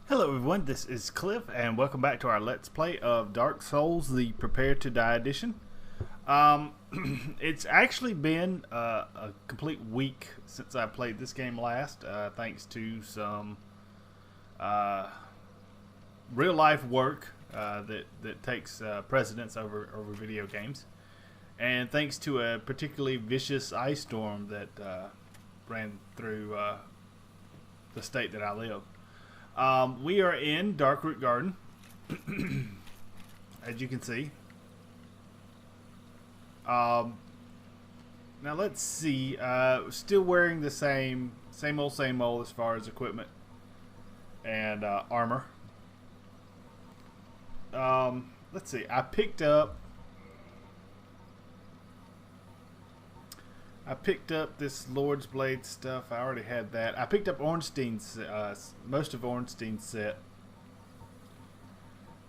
Hello everyone, this is Cliff, and welcome back to our Let's Play of Dark Souls, the Prepare to Die edition. It's actually been a complete week since I played this game last, thanks to some real-life work that takes precedence over video games, and thanks to a particularly vicious ice storm that ran through the state that I live. We are in Darkroot Garden, as you can see. Now let's see. Still wearing the same old as far as equipment and armor. Let's see. I picked up this Lord's Blade stuff. I already had that. I picked up Ornstein's, most of Ornstein's set.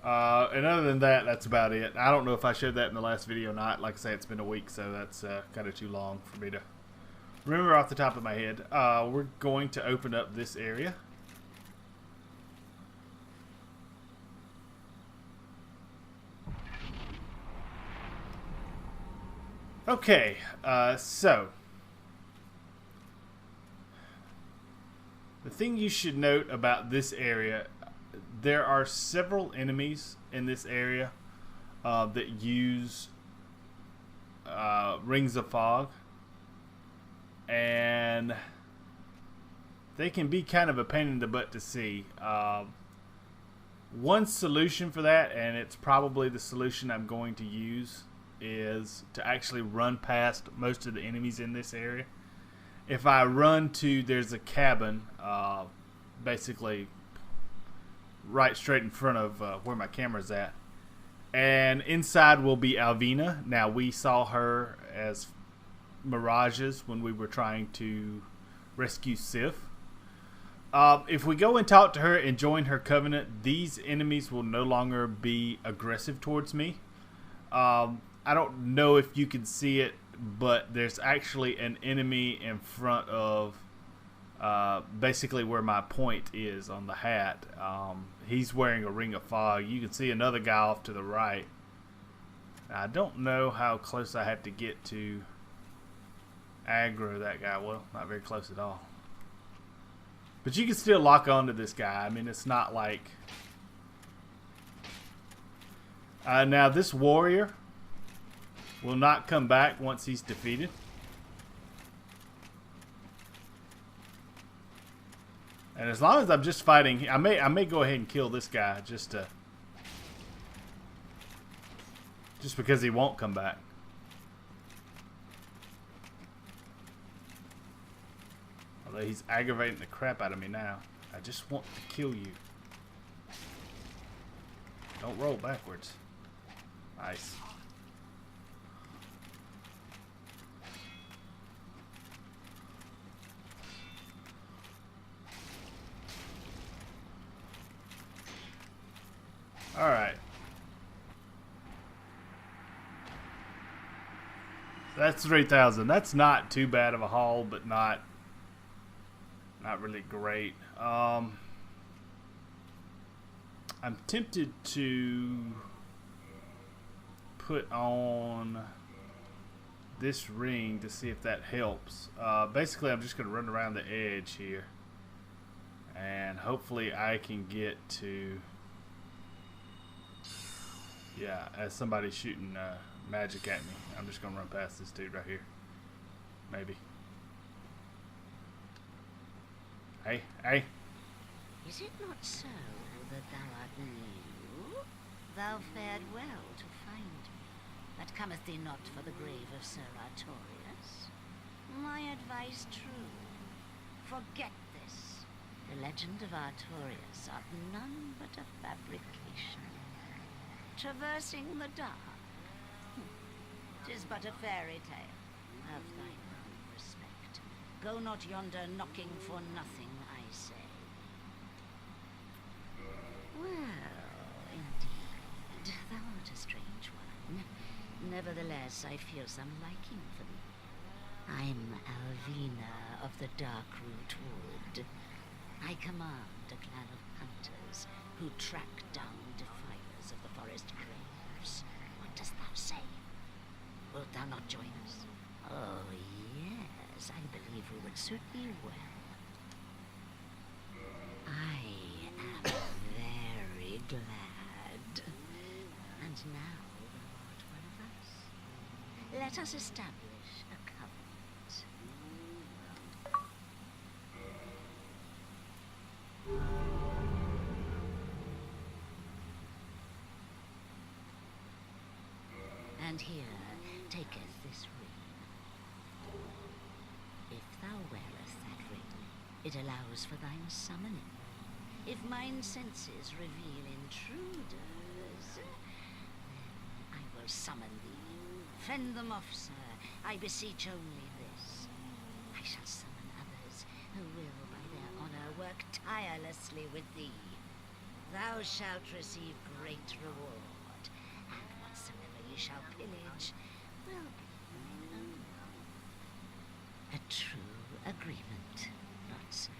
And other than that, that's about it. I don't know if I showed that in the last video or not. Like I say, it's been a week, so that's kind of too long for me to remember off the top of my head. We're going to open up this area. Okay, so the thing you should note about this area, there are several enemies in this area that use rings of fog, and they can be kind of a pain in the butt to see. One solution for that, and it's probably the solution I'm going to use, is to actually run past most of the enemies in this area. If I run to, there's a cabin basically right straight in front of where my camera's at, and inside will be Alvina. Now, we saw her as mirages when we were trying to rescue Sif. If we go and talk to her and join her covenant, these enemies will no longer be aggressive towards me. I don't know if you can see it, but there's actually an enemy in front of basically where my point is on the hat. He's wearing a ring of fog. You can see another guy off to the right. I don't know how close I have to get to aggro that guy. Well, not very close at all. But you can still lock onto this guy. I mean, it's not like... now, this warrior will not come back once he's defeated. And as long as I'm just fighting, I may go ahead and kill this guy just because he won't come back. Although he's aggravating the crap out of me now. I just want to kill you. Don't roll backwards. Nice. Alright. That's 3,000. That's not too bad of a haul, but not really great. I'm tempted to put on this ring to see if that helps. Basically, I'm just going to run around the edge here, and hopefully I can get to... Yeah, as somebody's shooting magic at me. I'm just going to run past this dude right here. Maybe. Hey, hey. Is it not so that thou art new? Thou fared well to find me. That cometh thee not for the grave of Sir Artorius? My advice true. Forget this. The legend of Artorius art none but a fabrication. Traversing the dark. 'Tis but a fairy tale. Have thine own respect. Go not yonder knocking for nothing, I say. Well, indeed, thou art a strange one. Nevertheless, I feel some liking for thee. I'm Alvina of the Darkroot Wood. I command a clan of hunters hunters who track down defilers of the forest graves. What dost thou say? Wilt thou not join us? Oh, yes, I believe we would suit thee well. I am very glad. And now thou art one of us. Let us establish a covenant. And here taketh this ring. If thou wearest that ring, it allows for thine summoning. If mine senses reveal intruders, then I will summon thee. Fend them off, sir. I beseech only this. I shall summon others who will, by their honor, work tirelessly with thee. Thou shalt receive great reward, and whatsoever ye shall pillage will be thine own. A true agreement, not so?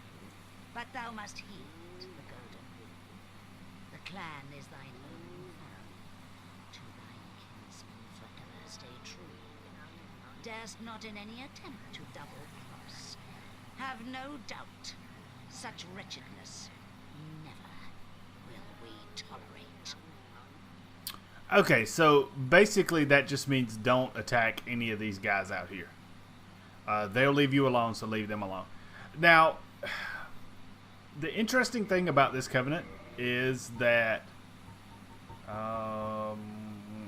But thou must heed the golden rule. The clan is thine own family. To thine kinsmen forever stay true. Darest not in any attempt to double cross. Have no doubt, such wretchedness never will we tolerate. Okay, so basically that just means don't attack any of these guys out here. They'll leave you alone, so leave them alone. Now, the interesting thing about this covenant is that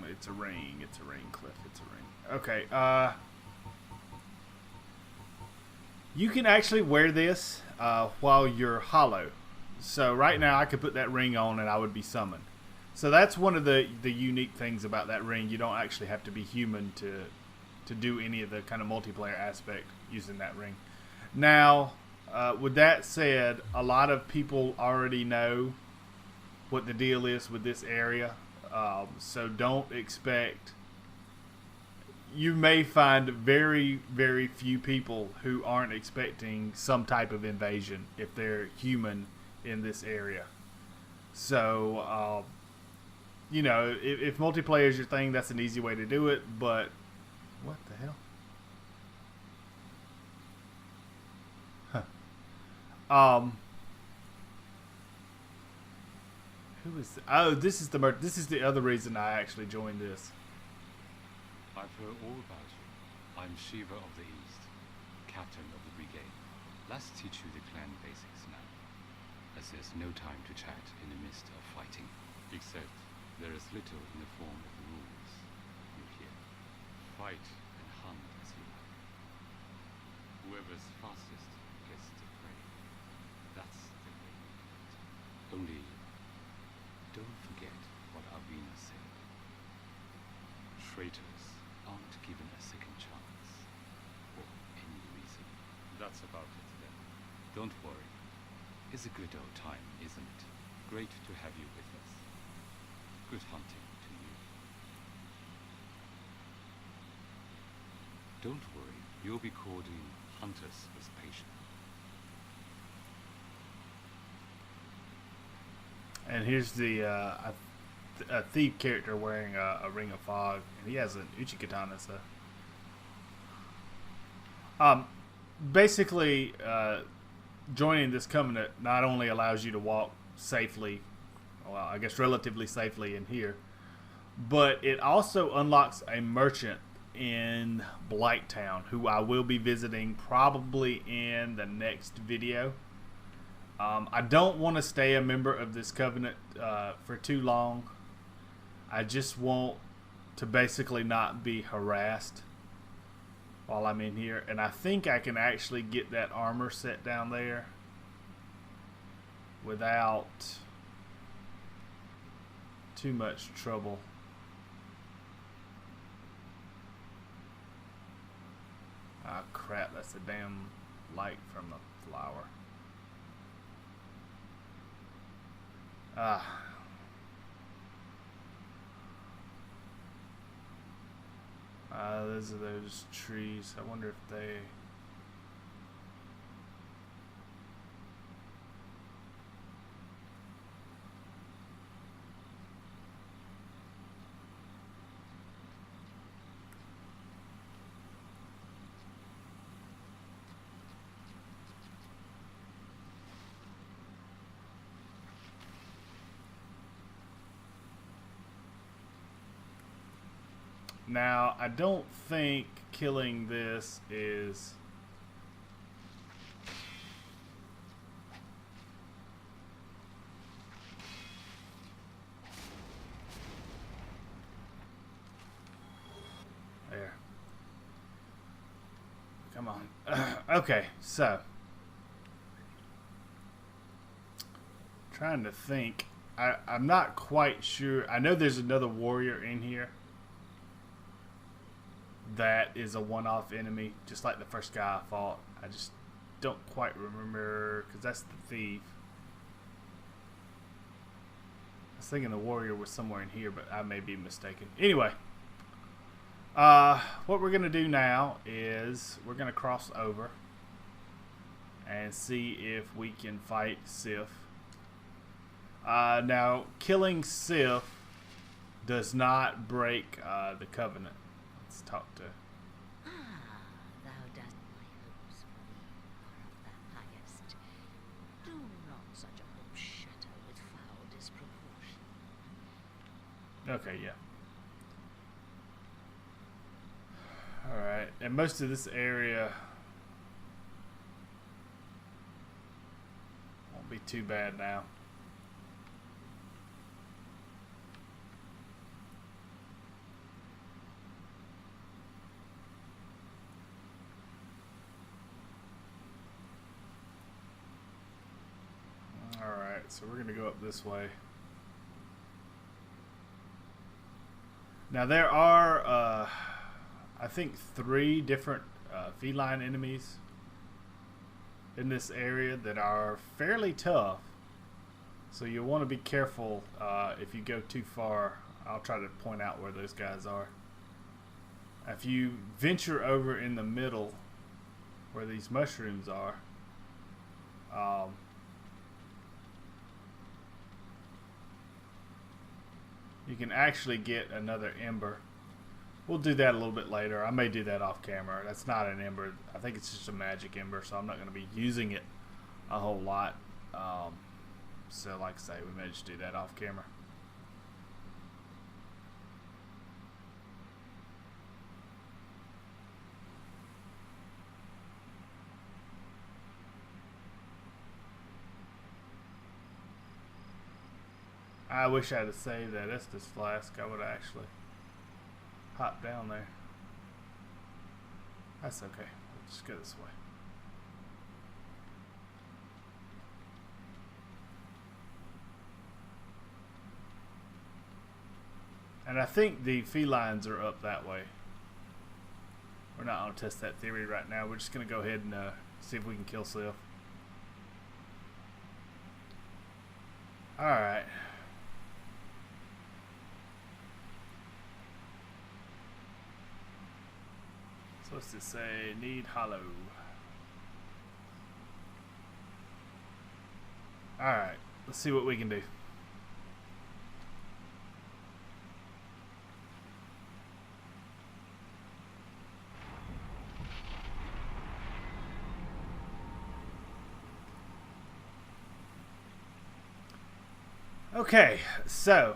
it's a ring, Cliff, it's a ring. Okay, you can actually wear this while you're hollow. So right now I could put that ring on and I would be summoned. So that's one of the unique things about that ring. You don't actually have to be human to do any of the kind of multiplayer aspect using that ring. Now, with that said, a lot of people already know what the deal is with this area. So don't expect... You may find very, very few people who aren't expecting some type of invasion if they're human in this area. So, you know, if multiplayer is your thing, that's an easy way to do it, but... What the hell? Huh. Who is... Oh, this is the other reason I actually joined this. I've heard all about you. I'm Shiva of the East, captain of the brigade. Let's teach you the clan basics now, as there's no time to chat in the midst of fighting. Except there is little in the form of rules, you hear. Fight and hunt as you like. Whoever's fastest gets the prey. That's the way you do it. Only, don't forget what Avina said. Traitors aren't given a second chance, for any reason. That's about it then. Don't worry. It's a good old time, isn't it? Great to have you with us. Good hunting to you. Don't worry, you'll be called in hunters with patience. And here's the a thief character wearing a ring of fog, and he has an Uchikatana. So, basically, joining this covenant not only allows you to walk safely, well, I guess relatively safely in here, but it also unlocks a merchant in Blighttown who I will be visiting probably in the next video. I don't want to stay a member of this covenant for too long. I just want to basically not be harassed while I'm in here. And I think I can actually get that armor set down there without too much trouble. Ah, crap, that's the damn light from the flower. Ah. Those are those trees. I wonder if they... Now, I don't think killing this is... There. Come on. Okay, so. Trying to think. I'm not quite sure. I know there's another warrior in here that is a one-off enemy, just like the first guy I fought. I just don't quite remember, because that's the thief. I was thinking the warrior was somewhere in here, but I may be mistaken. Anyway, what we're going to do now is we're going to cross over and see if we can fight Sif. Now, killing Sif does not break the covenant. Let's talk to... Ah, thou dost my hopes for thee are of the highest. Do not such a hope shatter with foul disproportion. Okay, yeah. Alright, and most of this area won't be too bad now. Alright, so we're going to go up this way. Now there are, I think, 3 different feline enemies in this area that are fairly tough. So you'll want to be careful if you go too far. I'll try to point out where those guys are. If you venture over in the middle where these mushrooms are, you can actually get another ember. We'll do that a little bit later. I may do that off camera. That's not an ember. I think it's just a magic ember, so I'm not going to be using it a whole lot. So like I say, we may just do that off camera. I wish I had saved that Estus flask. I would actually hop down there. That's okay. Let's just go this way. And I think the felines are up that way. We're not going to test that theory right now. We're just going to go ahead and see if we can kill Sif. Alright. So let's just say need hollow. Alright, let's see what we can do. Okay, so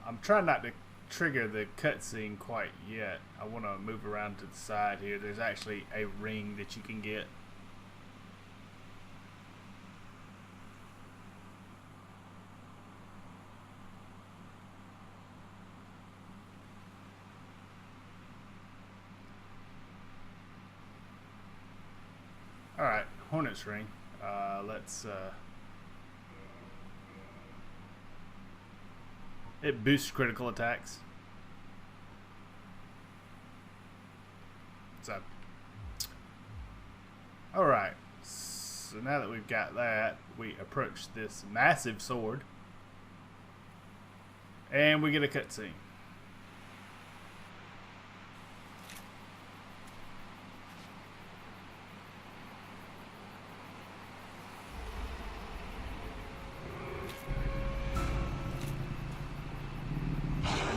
I'm trying not to trigger the cutscene quite yet. I want to move around to the side here. There's actually a ring that you can get. Alright, Hornet's Ring. Let's it boosts critical attacks. So, alright. So now that we've got that, we approach this massive sword. And we get a cutscene.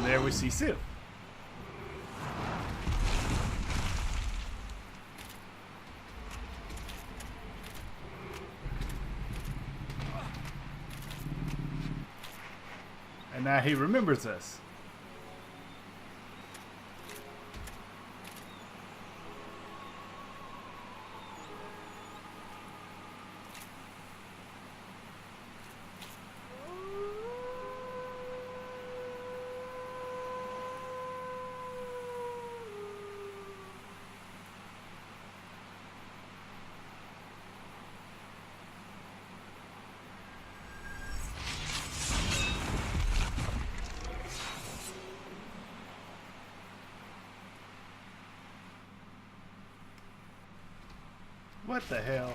There we see Sif. And now he remembers us. What the hell?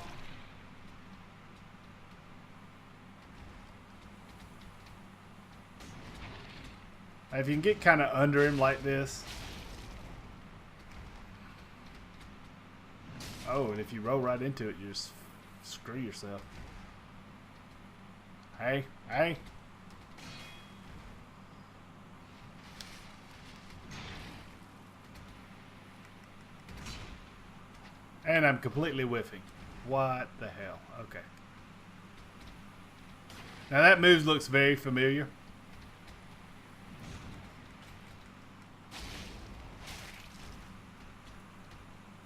If you can get kind of under him like this. Oh, and if you roll right into it, you just screw yourself. Hey, hey. And I'm completely whiffing. What the hell? Okay. Now that move looks very familiar.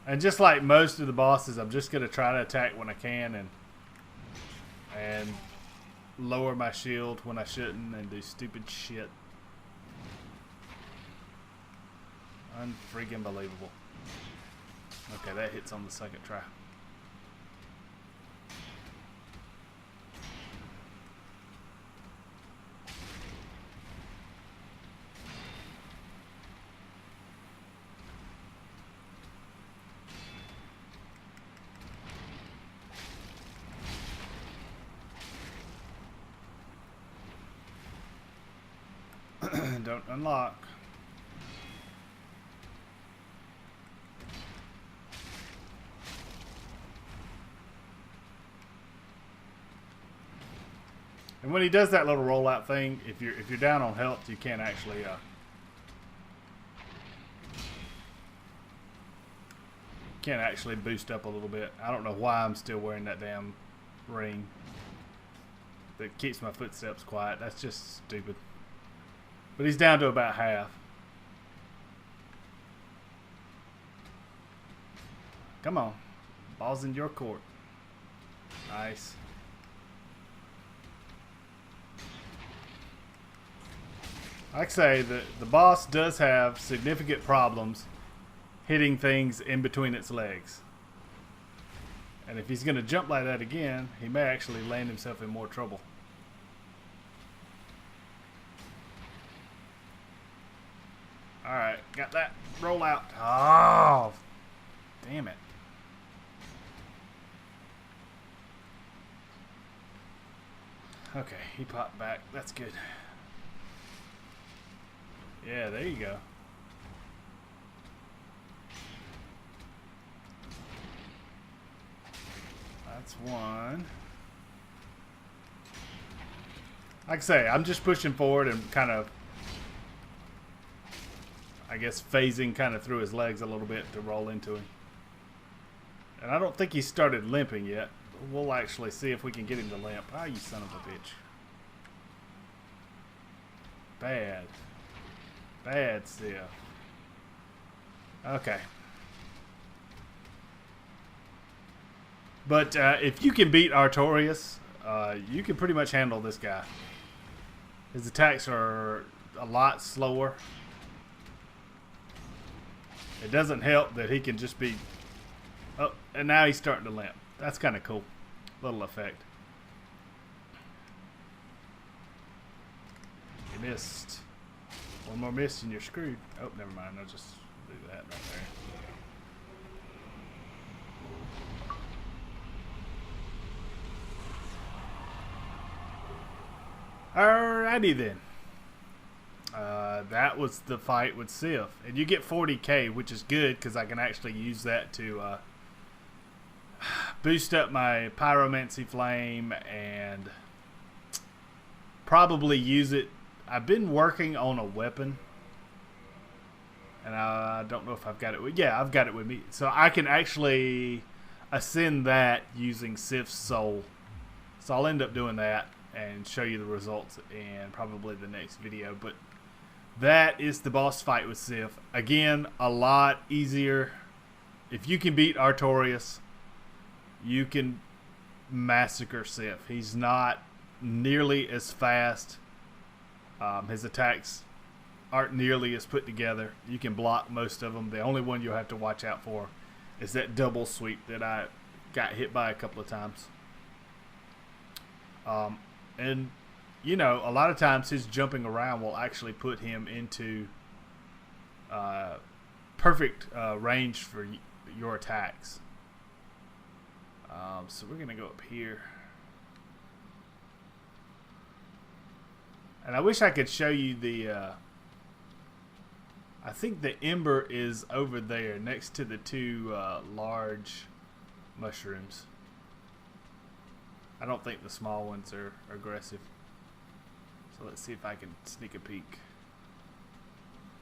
And just like most of the bosses, I'm just going to try to attack when I can and lower my shield when I shouldn't and do stupid shit. Unfreaking believable. Okay, that hits on the second try. Don't unlock. And when he does that little rollout thing, if you're down on health, you can't actually boost up a little bit. I don't know why I'm still wearing that damn ring that keeps my footsteps quiet. That's just stupid. But he's down to about half. Come on. Ball's in your court. Nice. Like I say, the boss does have significant problems hitting things in between its legs. And if he's going to jump like that again, he may actually land himself in more trouble. Alright, got that. Roll out. Oh, damn it. Okay, he popped back. That's good. Yeah, there you go. That's one. Like I say, I'm just pushing forward and kind of, I guess, phasing kind of through his legs a little bit to roll into him. And I don't think he started limping yet. We'll actually see if we can get him to limp. Ah, you son of a bitch. Bad. Bad Sif. Okay. But if you can beat Artorias, you can pretty much handle this guy. His attacks are a lot slower. It doesn't help that he can just be... Oh, and now he's starting to limp. That's kind of cool. Little effect. You missed. One more miss and you're screwed. Oh, never mind. I'll just do that right there. Alrighty then. That was the fight with Sif. And you get 40k, which is good because I can actually use that to boost up my pyromancy flame and probably use it. I've been working on a weapon and I don't know if I've got it with, yeah, I've got it with me, so I can actually ascend that using Sif's soul. So I'll end up doing that. and show you the results in probably the next video. But that is the boss fight with Sif. Again, a lot easier. If you can beat Artorias, you can massacre Sif. He's not nearly as fast. His attacks aren't nearly as put together. You can block most of them. The only one you'll have to watch out for is that double sweep that I got hit by a couple of times. And you know, a lot of times his jumping around will actually put him into perfect range for your attacks. So we're gonna go up here, and I wish I could show you the I think the ember is over there next to the two large mushrooms. I don't think the small ones are aggressive. So let's see if I can sneak a peek.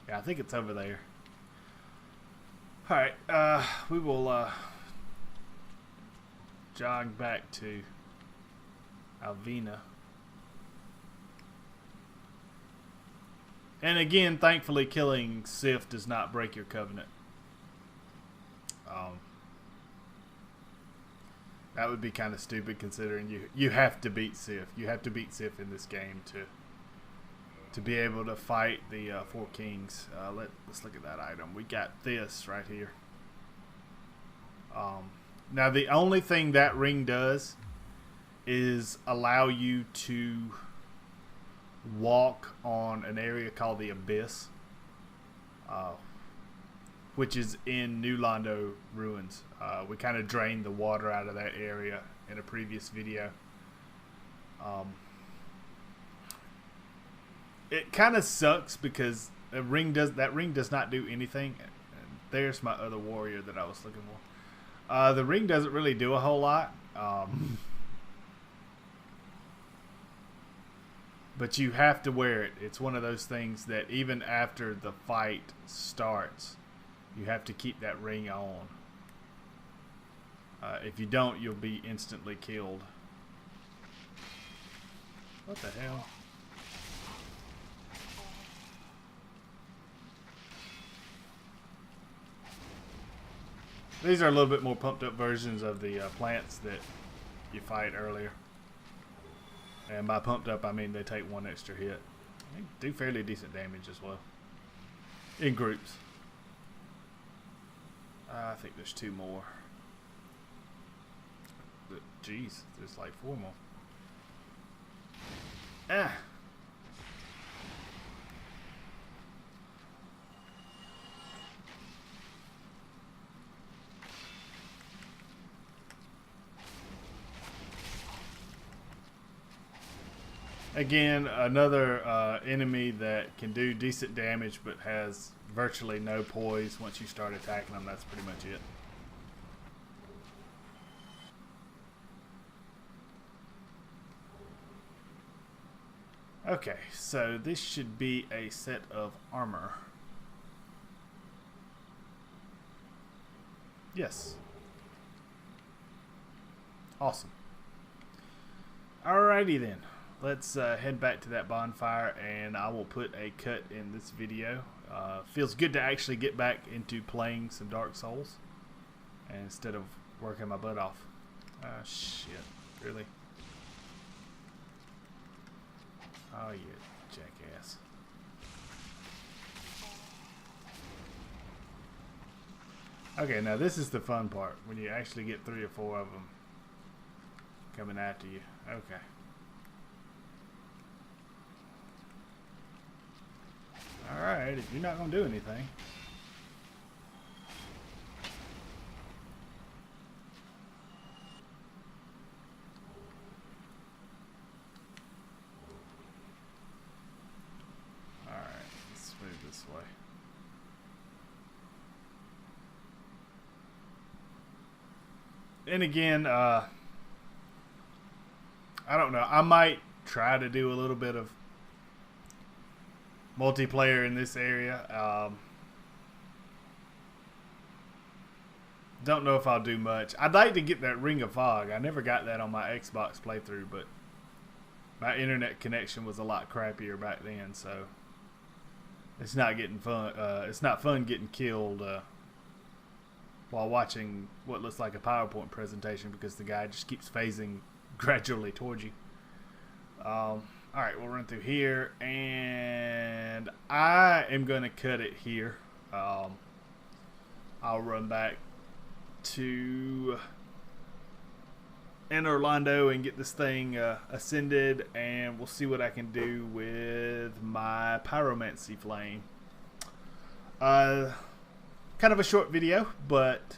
Yeah, I think it's over there. Alright, we will jog back to Alvina. And again, thankfully, killing Sif does not break your covenant. That would be kind of stupid, considering you have to beat Sif. You have to beat Sif in this game to be able to fight the Four Kings. Let's look at that item. We got this right here. Now, the only thing that ring does is allow you to walk on an area called the Abyss, which is in New Londo Ruins. We kind of drained the water out of that area in a previous video. It kind of sucks because that ring does not do anything. And there's my other warrior that I was looking for. The ring doesn't really do a whole lot. But you have to wear it. It's one of those things that even after the fight starts, you have to keep that ring on. If you don't, you'll be instantly killed. What the hell? These are a little bit more pumped up versions of the plants that you fight earlier. And by pumped up, I mean they take one extra hit. They do fairly decent damage as well. In groups. I think there's two more. Jeez, there's like four more. Ah! Again, another enemy that can do decent damage but has virtually no poise. Once you start attacking them, that's pretty much it. Okay, so this should be a set of armor. Yes. Awesome. Alrighty then. Let's head back to that bonfire, and I will put a cut in this video. Feels good to actually get back into playing some Dark Souls instead of working my butt off. Shit. Really? Oh, you jackass. Okay, now this is the fun part, when you actually get 3 or 4 of them coming after you. Okay. Alright, if you're not going to do anything. Alright, let's move this way. And again, I don't know. I might try to do a little bit of multiplayer in this area. Don't know if I'll do much. I'd like to get that Ring of Fog. I never got that on my Xbox playthrough, but My internet connection was a lot crappier back then, so it's not getting fun. It's not fun getting killed while watching what looks like a PowerPoint presentation because the guy just keeps phasing gradually towards you. All right, we'll run through here, and I am going to cut it here. I'll run back to in Orlando and get this thing ascended, and we'll see what I can do with my pyromancy flame. Kind of a short video, but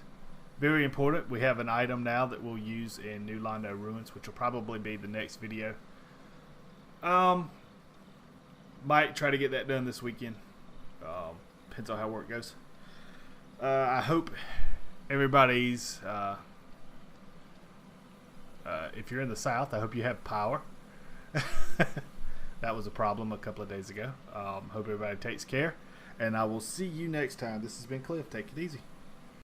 very important. We have an item now that we'll use in New Londo Ruins, which will probably be the next video. Might try to get that done this weekend. Depends on how work goes. I hope everybody's if you're in the South, I hope you have power. That was a problem a couple of days ago. Hope everybody takes care, and I will see you next time. This has been Cliff. Take it easy.